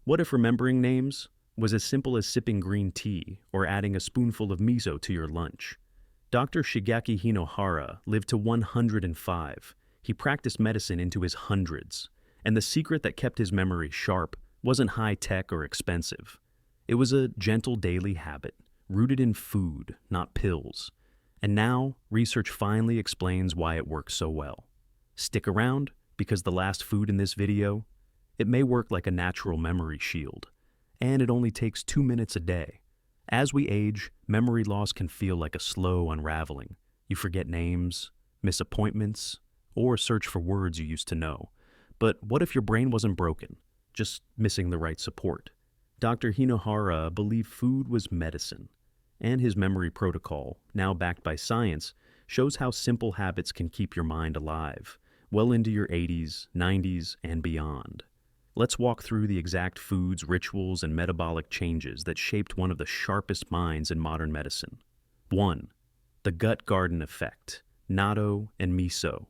What if remembering names was as simple as sipping green tea or adding a spoonful of miso to your lunch? Dr. Shigeaki Hinohara lived to 105. He practiced medicine into his hundreds, and the secret that kept his memory sharp wasn't high-tech or expensive. It was a gentle daily habit, rooted in food, not pills. And now, research finally explains why it works so well. Stick around, because the last food in this video, it may work like a natural memory shield, and it only takes 2 minutes a day. As we age, memory loss can feel like a slow unraveling. You forget names, miss appointments, or search for words you used to know. But what if your brain wasn't broken, just missing the right support? Dr. Hinohara believed food was medicine, and his memory protocol, now backed by science, shows how simple habits can keep your mind alive, well into your 80s, 90s, and beyond. Let's walk through the exact foods, rituals, and metabolic changes that shaped one of the sharpest minds in modern medicine. 1. The gut garden effect, natto and miso.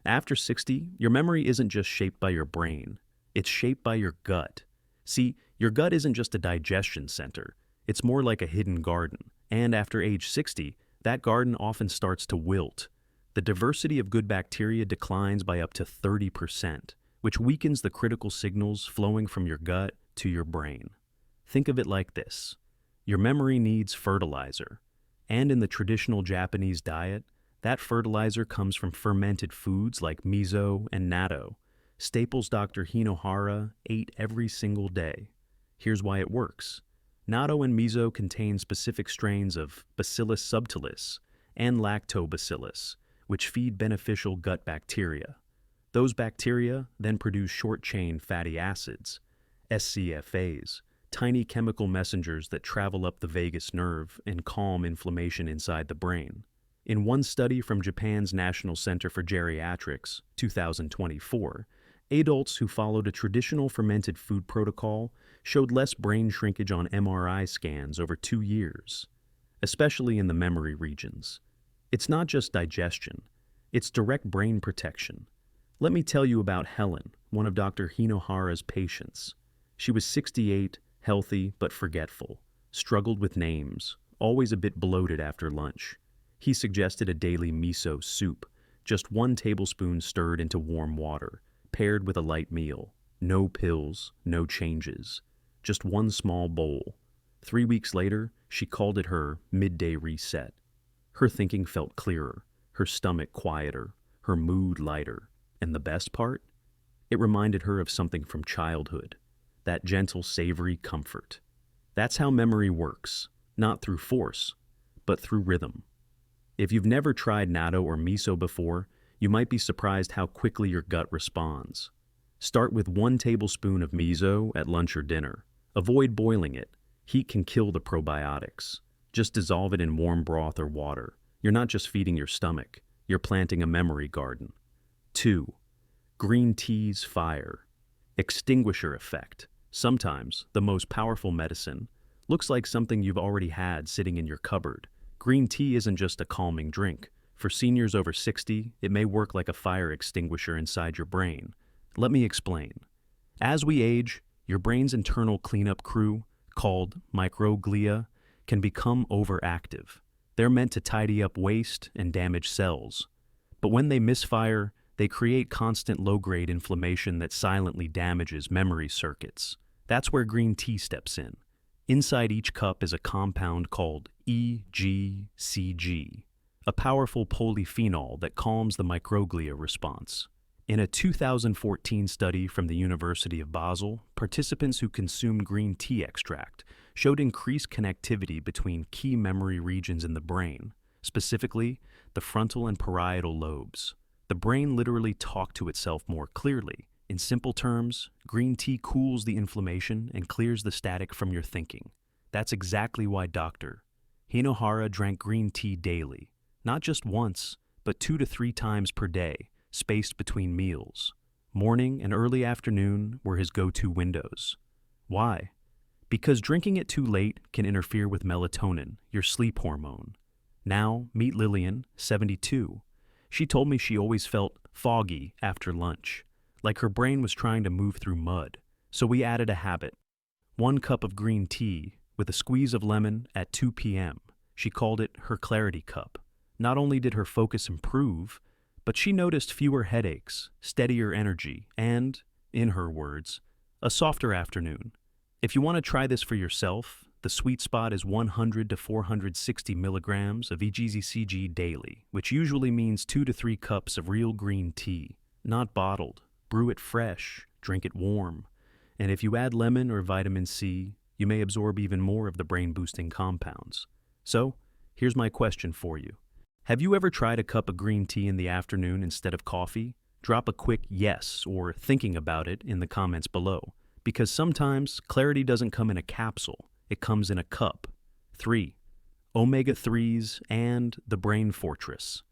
After 60, your memory isn't just shaped by your brain, it's shaped by your gut. See, your gut isn't just a digestion center, it's more like a hidden garden. And after age 60, that garden often starts to wilt. The diversity of good bacteria declines by up to 30%, which weakens the critical signals flowing from your gut to your brain. Think of it like this. Your memory needs fertilizer, and in the traditional Japanese diet, that fertilizer comes from fermented foods like miso and natto, staples Dr. Hinohara ate every single day. Here's why it works. Natto and miso contain specific strains of Bacillus subtilis and lactobacillus, which feed beneficial gut bacteria. Those bacteria then produce short-chain fatty acids, SCFAs, tiny chemical messengers that travel up the vagus nerve and calm inflammation inside the brain. In one study from Japan's National Center for Geriatrics, 2024, adults who followed a traditional fermented food protocol showed less brain shrinkage on MRI scans over 2 years, especially in the memory regions. It's not just digestion, it's direct brain protection. Let me tell you about Helen, one of Dr. Hinohara's patients. She was 68, healthy but forgetful, struggled with names, always a bit bloated after lunch. He suggested a daily miso soup, just 1 tablespoon stirred into warm water, paired with a light meal. No pills, no changes, just 1 small bowl. 3 weeks later, she called it her midday reset. Her thinking felt clearer, her stomach quieter, her mood lighter. And the best part? It reminded her of something from childhood, that gentle, savory comfort. That's how memory works, not through force, but through rhythm. If you've never tried natto or miso before, you might be surprised how quickly your gut responds. Start with 1 tablespoon of miso at lunch or dinner. Avoid boiling it. Heat can kill the probiotics. Just dissolve it in warm broth or water. You're not just feeding your stomach, you're planting a memory garden. 2. Green tea's fire. Extinguisher effect. Sometimes, the most powerful medicine looks like something you've already had sitting in your cupboard. Green tea isn't just a calming drink. For seniors over 60, it may work like a fire extinguisher inside your brain. Let me explain. As we age, your brain's internal cleanup crew, called microglia, can become overactive. They're meant to tidy up waste and damaged cells. But when they misfire, they create constant low-grade inflammation that silently damages memory circuits. That's where green tea steps in. Inside each cup is a compound called EGCG, a powerful polyphenol that calms the microglia response. In a 2014 study from the University of Basel, participants who consumed green tea extract showed increased connectivity between key memory regions in the brain, specifically the frontal and parietal lobes. The brain literally talked to itself more clearly. In simple terms, green tea cools the inflammation and clears the static from your thinking. That's exactly why Dr. Hinohara drank green tea daily, not just once, but 2 to 3 times per day, spaced between meals. Morning and early afternoon were his go-to windows. Why? Because drinking it too late can interfere with melatonin, your sleep hormone. Now, meet Lillian, 72. She told me she always felt foggy after lunch, like her brain was trying to move through mud. So we added a habit. 1 cup of green tea with a squeeze of lemon at 2 p.m. She called it her clarity cup. Not only did her focus improve, but she noticed fewer headaches, steadier energy, and, in her words, a softer afternoon. If you want to try this for yourself, the sweet spot is 100 to 460 milligrams of EGZCG daily, which usually means 2 to 3 cups of real green tea, not bottled. Brew it fresh, drink it warm. And if you add lemon or vitamin C, you may absorb even more of the brain-boosting compounds. So, here's my question for you. Have you ever tried a cup of green tea in the afternoon instead of coffee? Drop a quick yes or thinking about it in the comments below, because sometimes clarity doesn't come in a capsule, it comes in a cup. 3. Omega-3s and the brain fortress.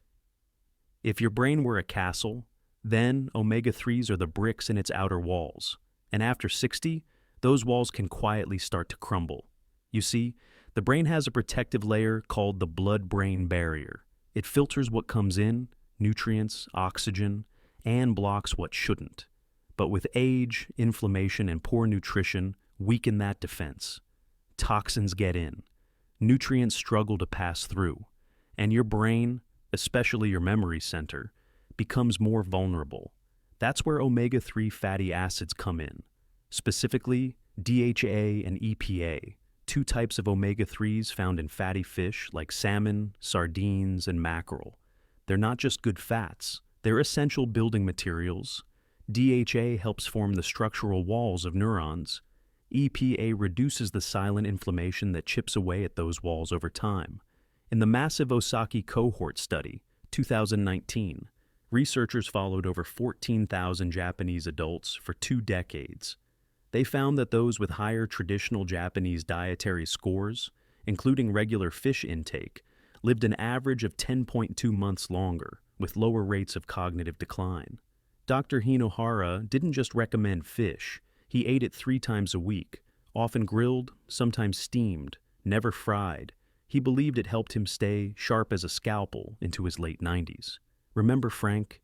If your brain were a castle, then omega-3s are the bricks in its outer walls. And after 60, those walls can quietly start to crumble. You see, the brain has a protective layer called the blood-brain barrier. It filters what comes in, nutrients, oxygen, and blocks what shouldn't. But with age, inflammation, and poor nutrition, weaken that defense. Toxins get in. Nutrients struggle to pass through. And your brain, especially your memory center, becomes more vulnerable. That's where omega-3 fatty acids come in. Specifically, DHA and EPA, 2 types of omega-3s found in fatty fish like salmon, sardines, and mackerel. They're not just good fats, they're essential building materials. DHA helps form the structural walls of neurons. EPA reduces the silent inflammation that chips away at those walls over time. In the massive Ohsaki Cohort study, 2019, researchers followed over 14,000 Japanese adults for 2 decades. They found that those with higher traditional Japanese dietary scores, including regular fish intake, lived an average of 10.2 months longer, with lower rates of cognitive decline. Dr. Hinohara didn't just recommend fish, he ate it 3 times a week, often grilled, sometimes steamed, never fried. He believed it helped him stay sharp as a scalpel into his late 90s. Remember Frank?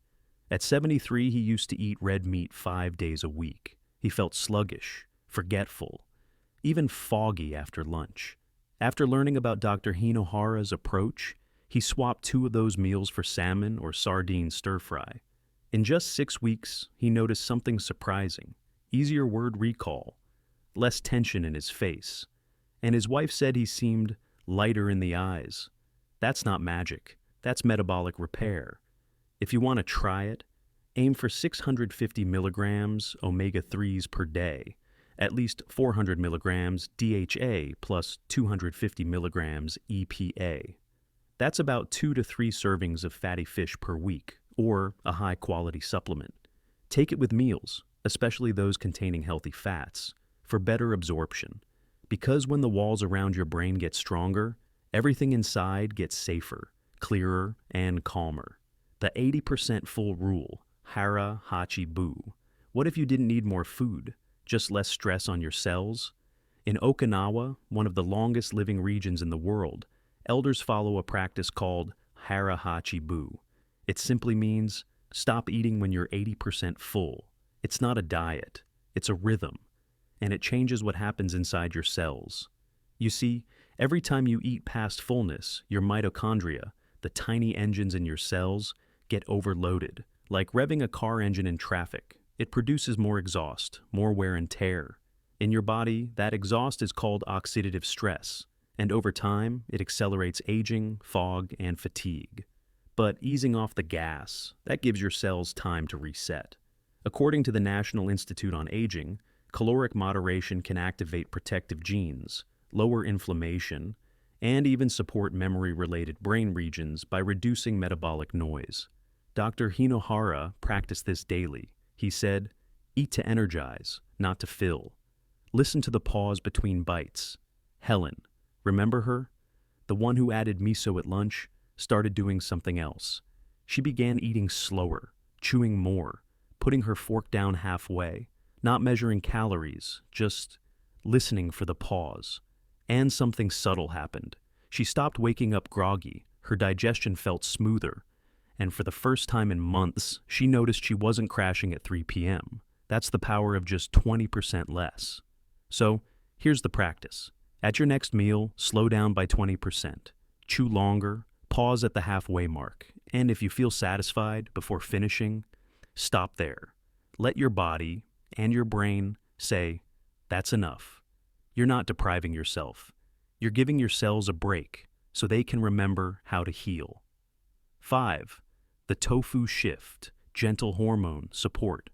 At 73, he used to eat red meat 5 days a week. He felt sluggish, forgetful, even foggy after lunch. After learning about Dr. Hinohara's approach, he swapped 2 of those meals for salmon or sardine stir-fry. In just 6 weeks, he noticed something surprising. Easier word recall, less tension in his face, and his wife said he seemed lighter in the eyes. That's not magic, that's metabolic repair. If you want to try it, aim for 650 milligrams omega-3s per day, at least 400 milligrams DHA plus 250 milligrams EPA. That's about 2 to 3 servings of fatty fish per week, or a high-quality supplement. Take it with meals, especially those containing healthy fats, for better absorption. Because when the walls around your brain get stronger, everything inside gets safer, clearer, and calmer. The 80% full rule, Hara Hachi Bu. What if you didn't need more food, just less stress on your cells? In Okinawa, one of the longest living regions in the world, elders follow a practice called Hara Hachi Bu. It simply means stop eating when you're 80% full. It's not a diet, it's a rhythm, and it changes what happens inside your cells. You see, every time you eat past fullness, your mitochondria, the tiny engines in your cells, get overloaded. Like revving a car engine in traffic, it produces more exhaust, more wear and tear. In your body, that exhaust is called oxidative stress, and over time, it accelerates aging, fog, and fatigue. But easing off the gas, that gives your cells time to reset. According to the National Institute on Aging, caloric moderation can activate protective genes, lower inflammation, and even support memory-related brain regions by reducing metabolic noise. Dr. Hinohara practiced this daily. He said, "Eat to energize, not to fill. Listen to the pause between bites." Helen, remember her? The one who added miso at lunch, started doing something else. She began eating slower, chewing more, putting her fork down halfway, not measuring calories, just listening for the pause. And something subtle happened. She stopped waking up groggy, her digestion felt smoother, and for the first time in months, she noticed she wasn't crashing at 3 p.m. That's the power of just 20% less. So, Here's the practice. At your next meal, slow down by 20%. Chew longer, pause at the halfway mark, and if you feel satisfied before finishing, stop there. Let your body and your brain say, that's enough. You're not depriving yourself. You're giving your cells a break so they can remember how to heal. 5. The Tofu Shift, gentle hormone support.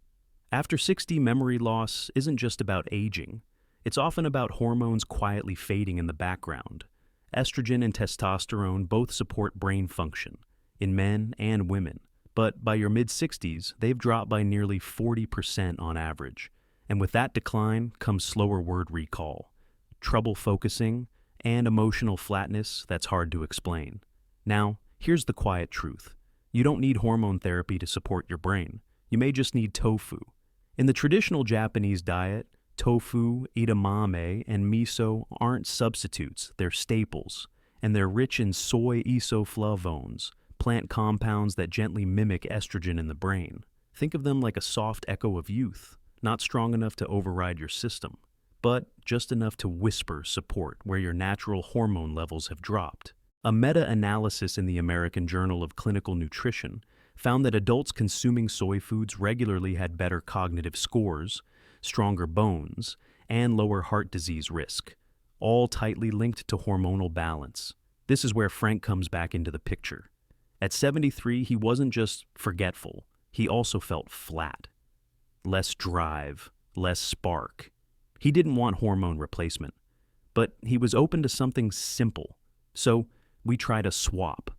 After 60, memory loss isn't just about aging. It's often about hormones quietly fading in the background. Estrogen and testosterone both support brain function, in men and women. But by your mid-60s, they've dropped by nearly 40% on average. And with that decline comes slower word recall, trouble focusing, and emotional flatness that's hard to explain. Now, here's the quiet truth. You don't need hormone therapy to support your brain. You may just need tofu. In the traditional Japanese diet, tofu, edamame, and miso aren't substitutes, they're staples, and they're rich in soy isoflavones, plant compounds that gently mimic estrogen in the brain. Think of them like a soft echo of youth, not strong enough to override your system, but just enough to whisper support where your natural hormone levels have dropped. A meta-analysis in the American Journal of Clinical Nutrition found that adults consuming soy foods regularly had better cognitive scores, stronger bones, and lower heart disease risk, all tightly linked to hormonal balance. This is where Frank comes back into the picture. At 73, he wasn't just forgetful, he also felt flat. Less drive, less spark. He didn't want hormone replacement, but he was open to something simple. So we tried a swap.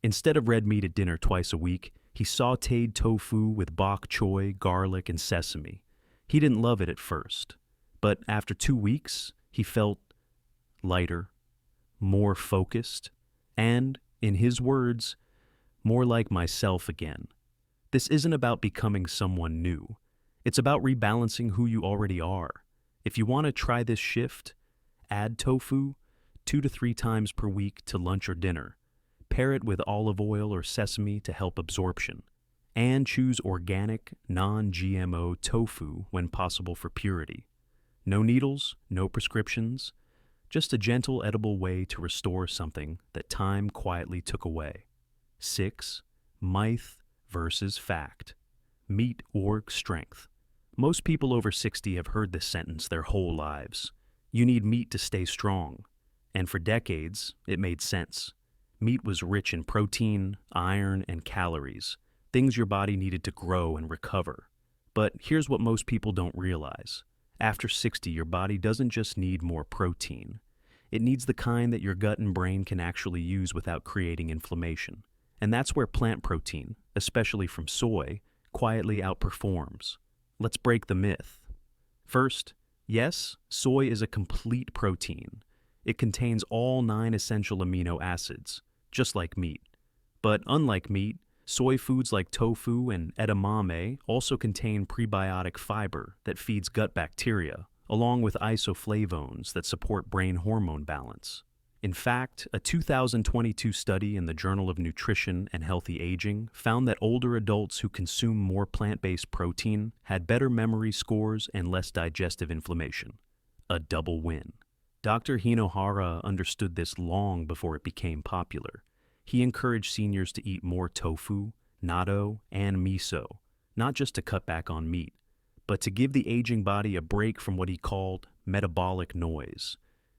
Instead of red meat at dinner twice a week, he sautéed tofu with bok choy, garlic, and sesame. He didn't love it at first, but after 2 weeks, he felt lighter, more focused, and, in his words, more like myself again. This isn't about becoming someone new. It's about rebalancing who you already are. If you want to try this shift, add tofu 2 to 3 times per week to lunch or dinner. Pair it with olive oil or sesame to help absorption. And choose organic, non-GMO tofu when possible for purity. No needles, no prescriptions, just a gentle edible way to restore something that time quietly took away. 6. Myth versus fact. Meat or strength. Most people over 60 have heard this sentence their whole lives. You need meat to stay strong. And for decades, it made sense. Meat was rich in protein, iron, and calories, things your body needed to grow and recover. But here's what most people don't realize. After 60, your body doesn't just need more protein. It needs the kind that your gut and brain can actually use without creating inflammation. And that's where plant protein, especially from soy, quietly outperforms. Let's break the myth. First, yes, soy is a complete protein. It contains all 9 essential amino acids, just like meat. But unlike meat, soy foods like tofu and edamame also contain prebiotic fiber that feeds gut bacteria, along with isoflavones that support brain hormone balance. In fact, a 2022 study in the Journal of Nutrition and Healthy Aging found that older adults who consume more plant-based protein had better memory scores and less digestive inflammation. A double win. Dr. Hinohara understood this long before it became popular. He encouraged seniors to eat more tofu, natto, and miso, not just to cut back on meat, but to give the aging body a break from what he called metabolic noise.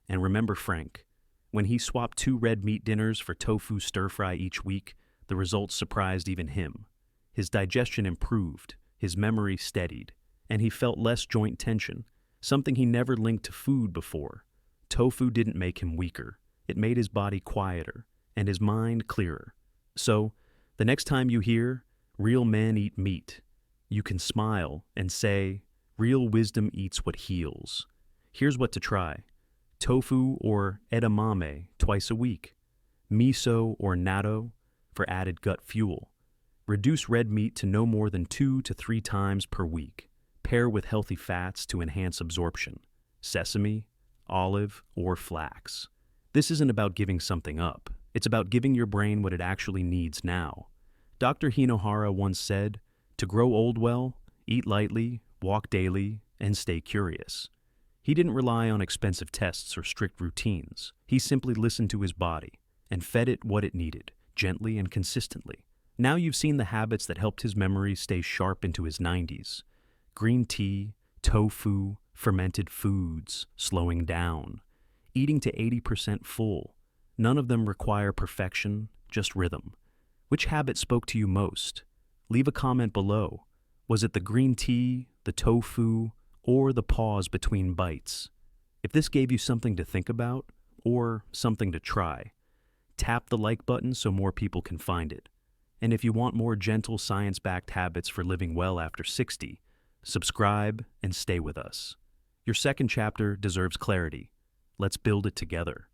And remember Frank, when he swapped 2 red meat dinners for tofu stir-fry each week, the results surprised even him. His digestion improved, his memory steadied, and he felt less joint tension, something he never linked to food before. Tofu didn't make him weaker. It made his body quieter and his mind clearer. So, the next time you hear, real men eat meat, you can smile and say, real wisdom eats what heals. Here's what to try. Tofu or edamame twice a week. Miso or natto for added gut fuel. Reduce red meat to no more than 2 to 3 times per week. Pair with healthy fats to enhance absorption. Sesame, olive, or flax. This isn't about giving something up. It's about giving your brain what it actually needs now. Dr. Hinohara once said, to grow old well, eat lightly, walk daily, and stay curious. He didn't rely on expensive tests or strict routines. He simply listened to his body and fed it what it needed, gently and consistently. Now you've seen the habits that helped his memory stay sharp into his 90s. Green tea, tofu, fermented foods, slowing down, eating to 80% full. None of them require perfection, just rhythm. Which habit spoke to you most? Leave a comment below. Was it the green tea, the tofu, or the pause between bites? If this gave you something to think about, or something to try, tap the like button so more people can find it. And if you want more gentle science-backed habits for living well after 60, subscribe and stay with us. Your second chapter deserves clarity. Let's build it together.